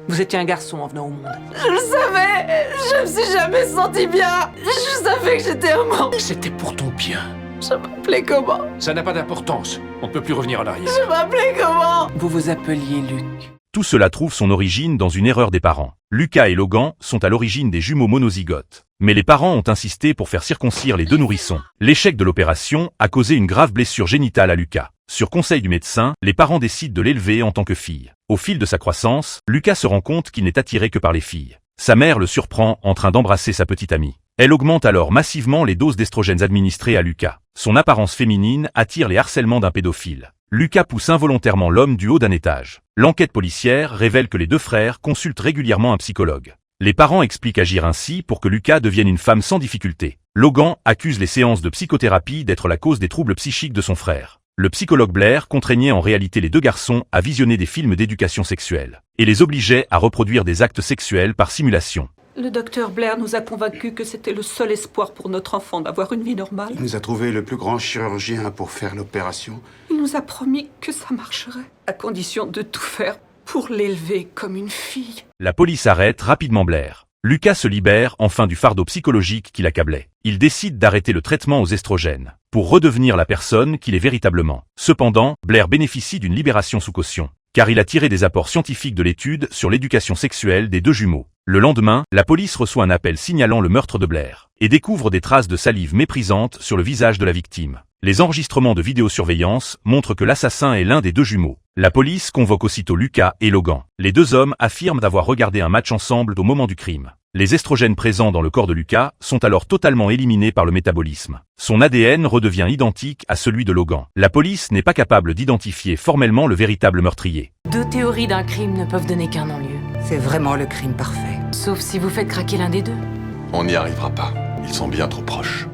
Vous étiez un garçon en venant au monde. Je le savais. Je me suis jamais senti bien. Je savais que j'étais un mort. C'était pour ton bien. Je m'appelais comment? Ça n'a pas d'importance. On ne peut plus revenir en arrière. Je m'appelais comment? Vous vous appeliez Luc. Tout cela trouve son origine dans une erreur des parents. Lucas et Logan sont à l'origine des jumeaux monozygotes. Mais les parents ont insisté pour faire circoncire les deux nourrissons. L'échec de l'opération a causé une grave blessure génitale à Lucas. Sur conseil du médecin, les parents décident de l'élever en tant que fille. Au fil de sa croissance, Lucas se rend compte qu'il n'est attiré que par les filles. Sa mère le surprend en train d'embrasser sa petite amie. Elle augmente alors massivement les doses d'estrogènes administrées à Lucas. Son apparence féminine attire les harcèlements d'un pédophile. Lucas pousse involontairement l'homme du haut d'un étage. L'enquête policière révèle que les deux frères consultent régulièrement un psychologue. Les parents expliquent agir ainsi pour que Lucas devienne une femme sans difficulté. Logan accuse les séances de psychothérapie d'être la cause des troubles psychiques de son frère. Le psychologue Blair contraignait en réalité les deux garçons à visionner des films d'éducation sexuelle et les obligeait à reproduire des actes sexuels par simulation. Le docteur Blair nous a convaincus que c'était le seul espoir pour notre enfant d'avoir une vie normale. Il nous a trouvé le plus grand chirurgien pour faire l'opération. Il nous a promis que ça marcherait, à condition de tout faire pour l'élever comme une fille. La police arrête rapidement Blair. Lucas se libère enfin du fardeau psychologique qui l'accablait. Il décide d'arrêter le traitement aux estrogènes pour redevenir la personne qu'il est véritablement. Cependant, Blair bénéficie d'une libération sous caution, car il a tiré des apports scientifiques de l'étude sur l'éducation sexuelle des deux jumeaux. Le lendemain, la police reçoit un appel signalant le meurtre de Blair et découvre des traces de salive méprisante sur le visage de la victime. Les enregistrements de vidéosurveillance montrent que l'assassin est l'un des deux jumeaux. La police convoque aussitôt Lucas et Logan. Les deux hommes affirment d'avoir regardé un match ensemble au moment du crime. Les estrogènes présents dans le corps de Lucas sont alors totalement éliminés par le métabolisme. Son ADN redevient identique à celui de Logan. La police n'est pas capable d'identifier formellement le véritable meurtrier. Deux théories d'un crime ne peuvent donner qu'un non-lieu. C'est vraiment le crime parfait. Sauf si vous faites craquer l'un des deux. On n'y arrivera pas. Ils sont bien trop proches.